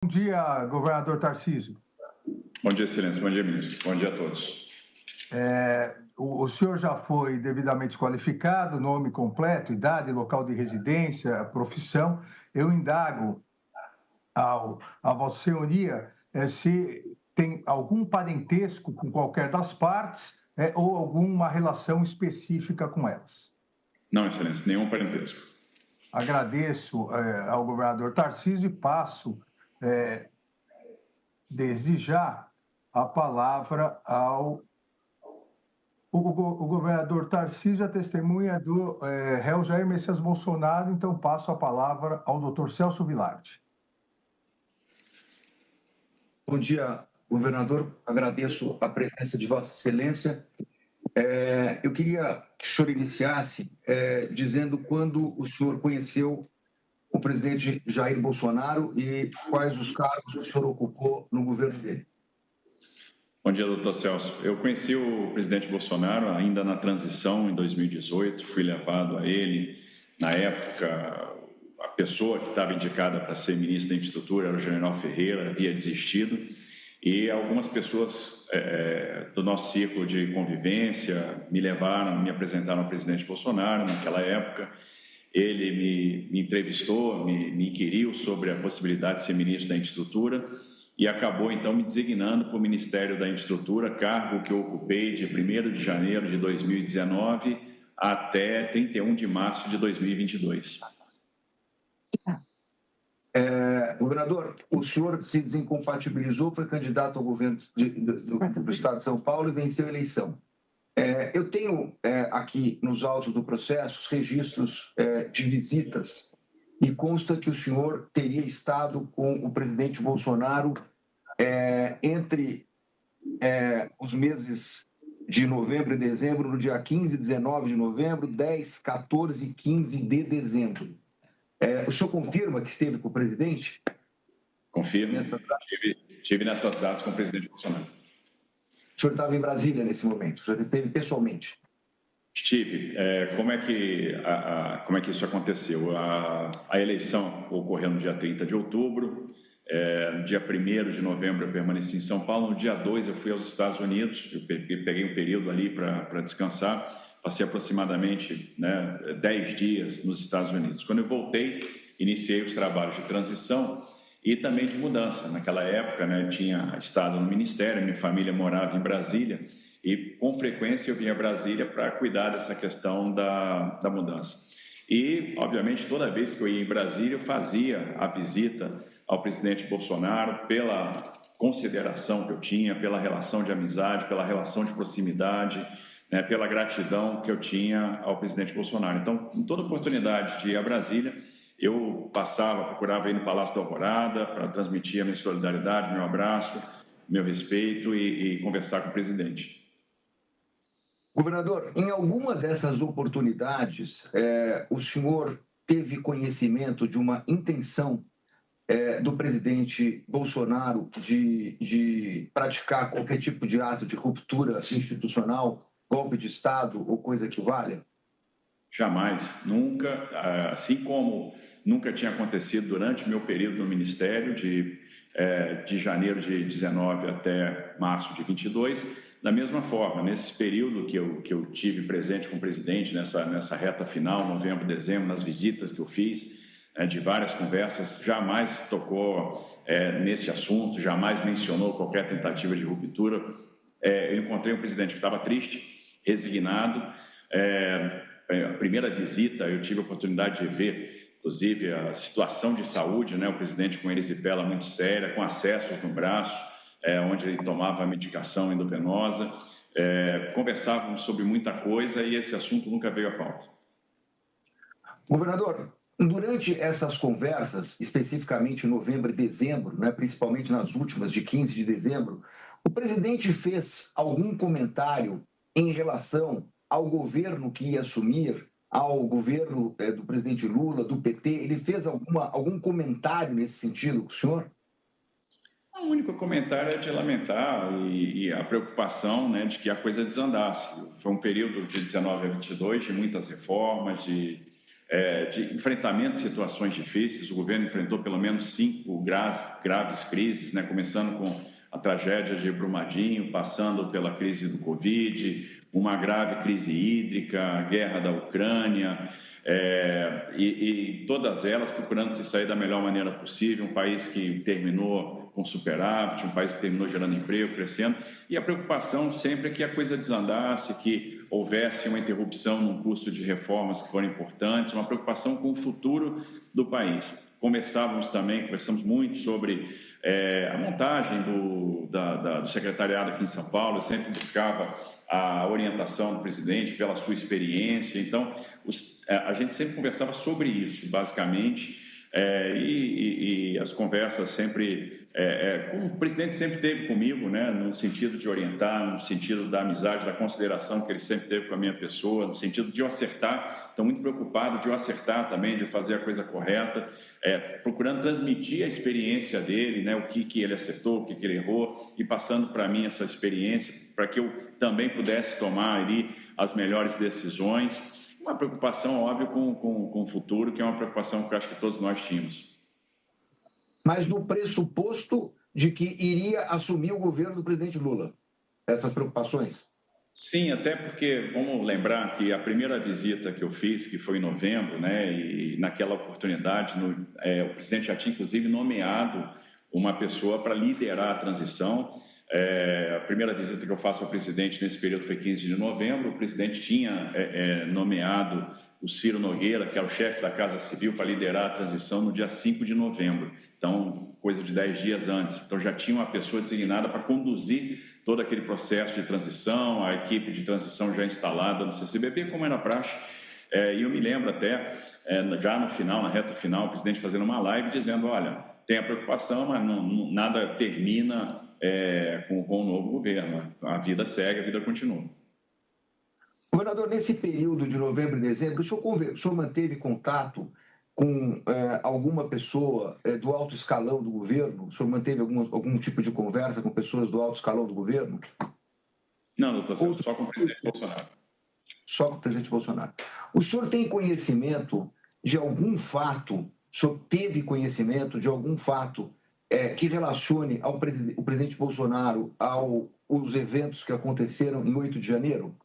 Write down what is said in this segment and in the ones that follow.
Bom dia, governador Tarcísio. Bom dia, Excelência. Bom dia, ministro. Bom dia a todos. O senhor já foi devidamente qualificado, nome completo, idade, local de residência, profissão. Eu indago a Vossa Senhoria se tem algum parentesco com qualquer das partes ou alguma relação específica com elas. Não, Excelência, nenhum parentesco. Agradeço ao governador Tarcísio e passo, desde já, a palavra ao governador Tarcísio, a testemunha do réu Jair Messias Bolsonaro, então passo a palavra ao doutor Celso Vilardi. Bom dia, governador. Agradeço a presença de Vossa Excelência. Eu queria que o senhor iniciasse dizendo quando o senhor conheceu o presidente Jair Bolsonaro e quais os cargos que o senhor ocupou no governo dele. Bom dia, doutor Celso. Eu conheci o presidente Bolsonaro ainda na transição, em 2018. Fui levado a ele. Na época, a pessoa que estava indicada para ser ministro da Infraestrutura era o general Ferreira, havia desistido. E algumas pessoas do nosso círculo de convivência me levaram, me apresentaram ao presidente Bolsonaro naquela época. Ele me entrevistou, me inquiriu sobre a possibilidade de ser ministro da Infraestrutura e acabou, então, me designando para o Ministério da Infraestrutura, cargo que eu ocupei de 1º de janeiro de 2019 até 31 de março de 2022. Governador, o senhor se desincompatibilizou, foi candidato ao governo do Estado de São Paulo e venceu a eleição. Eu tenho aqui nos autos do processo os registros de visitas e consta que o senhor teria estado com o presidente Bolsonaro entre os meses de novembro e dezembro, no dia 15 e 19 de novembro, 10, 14 e 15 de dezembro. O senhor confirma que esteve com o presidente? Confirmo. Estive nessas datas com o presidente Bolsonaro. O senhor estava em Brasília nesse momento? O senhor esteve pessoalmente? Estive. Como é que isso aconteceu? A eleição ocorreu no dia 30 de outubro. No dia 1º de novembro eu permaneci em São Paulo. No dia 2 eu fui aos Estados Unidos. Eu peguei um período ali para descansar. Passei aproximadamente 10 dias nos Estados Unidos. Quando eu voltei, iniciei os trabalhos de transição e também de mudança. Naquela época, eu tinha estado no Ministério, minha família morava em Brasília e, com frequência, eu vinha a Brasília para cuidar dessa questão da mudança. E, obviamente, toda vez que eu ia em Brasília, eu fazia a visita ao presidente Bolsonaro pela consideração que eu tinha, pela relação de amizade, pela relação de proximidade, pela gratidão que eu tinha ao presidente Bolsonaro. Então, em toda oportunidade de ir a Brasília, eu procurava ir no Palácio da Alvorada para transmitir a minha solidariedade, meu abraço, meu respeito e conversar com o presidente. Governador, em alguma dessas oportunidades, o senhor teve conhecimento de uma intenção do presidente Bolsonaro de praticar qualquer tipo de ato de ruptura institucional, golpe de Estado ou coisa que valha? Jamais, nunca, assim como nunca tinha acontecido durante o meu período no Ministério, de janeiro de 19 até março de 22, da mesma forma, nesse período que eu tive presente com o presidente, nessa reta final, novembro, dezembro, nas visitas que eu fiz, de várias conversas, jamais tocou nesse assunto, jamais mencionou qualquer tentativa de ruptura. Eu encontrei um presidente que estava triste, resignado. A primeira visita eu tive a oportunidade de ver, inclusive, a situação de saúde, o presidente com erisipela muito séria, com acessos no braço, onde ele tomava a medicação endovenosa. Conversávamos sobre muita coisa e esse assunto nunca veio à pauta. Governador, durante essas conversas, especificamente em novembro e dezembro, principalmente nas últimas, de 15 de dezembro, o presidente fez algum comentário em relação ao governo que ia assumir, ao governo do presidente Lula, do PT? Ele fez algum comentário nesse sentido com o senhor? O único comentário é de lamentar e a preocupação de que a coisa desandasse. Foi um período de 19 a 22 de muitas reformas, de de enfrentamento de situações difíceis. O governo enfrentou pelo menos 5 graves crises, né? Começando com a tragédia de Brumadinho, passando pela crise do Covid, uma grave crise hídrica, a guerra da Ucrânia, e todas elas procurando se sair da melhor maneira possível. Um país que terminou com superávit, um país que terminou gerando emprego, crescendo, e a preocupação sempre é que a coisa desandasse, que houvesse uma interrupção no curso de reformas que foram importantes, uma preocupação com o futuro do país. Conversamos muito sobre a montagem do secretariado aqui em São Paulo. Eu sempre buscava a orientação do presidente pela sua experiência. Então, a gente sempre conversava sobre isso, basicamente, e as conversas sempre... como o presidente sempre teve comigo, né, no sentido de orientar, no sentido da amizade, da consideração que ele sempre teve com a minha pessoa, no sentido de eu acertar. Estou muito preocupado de eu acertar também, de fazer a coisa correta, procurando transmitir a experiência dele, né, o que ele acertou, o que ele errou, e passando para mim essa experiência, para que eu também pudesse tomar ali as melhores decisões. Uma preocupação, óbvio, com o futuro, que é uma preocupação que eu acho que todos nós tínhamos. Mas no pressuposto de que iria assumir o governo do presidente Lula, essas preocupações? Sim, até porque, vamos lembrar que a primeira visita que eu fiz, que foi em novembro, né, e naquela oportunidade, o presidente já tinha, inclusive, nomeado uma pessoa para liderar a transição. A primeira visita que eu faço ao presidente nesse período foi 15 de novembro. O presidente tinha nomeado o Ciro Nogueira, que é o chefe da Casa Civil, para liderar a transição no dia 5 de novembro. Então, coisa de 10 dias antes. Então, já tinha uma pessoa designada para conduzir todo aquele processo de transição, a equipe de transição já instalada no CCBB, como era praxe. E eu me lembro até, já no final, na reta final, o presidente fazendo uma live dizendo, olha, tem a preocupação, mas nada termina com o novo governo. A vida segue, a vida continua. Governador, nesse período de novembro e dezembro, o senhor manteve contato com alguma pessoa do alto escalão do governo? O senhor manteve algum tipo de conversa com pessoas do alto escalão do governo? Não, doutor Celso, só com o presidente Bolsonaro. Só com o presidente Bolsonaro. O senhor tem conhecimento de algum fato, o senhor teve conhecimento de algum fato que relacione o presidente Bolsonaro aos eventos que aconteceram em 8 de janeiro?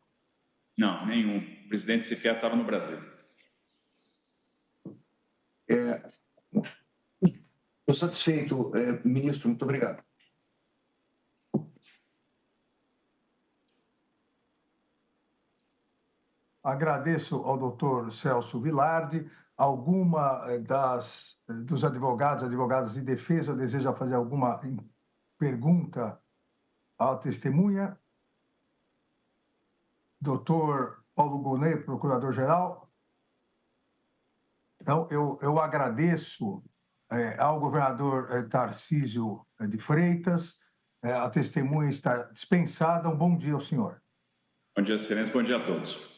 Não, nenhum. O presidente sequer estava no Brasil. Estou satisfeito, ministro. Muito obrigado. Agradeço ao doutor Celso Vilardi. Alguma dos advogadas de defesa deseja fazer alguma pergunta à testemunha? Doutor Paulo Gonet, procurador-geral. Então, eu agradeço ao governador Tarcísio de Freitas. A testemunha está dispensada. Um bom dia ao senhor. Bom dia, excelência. Bom dia a todos.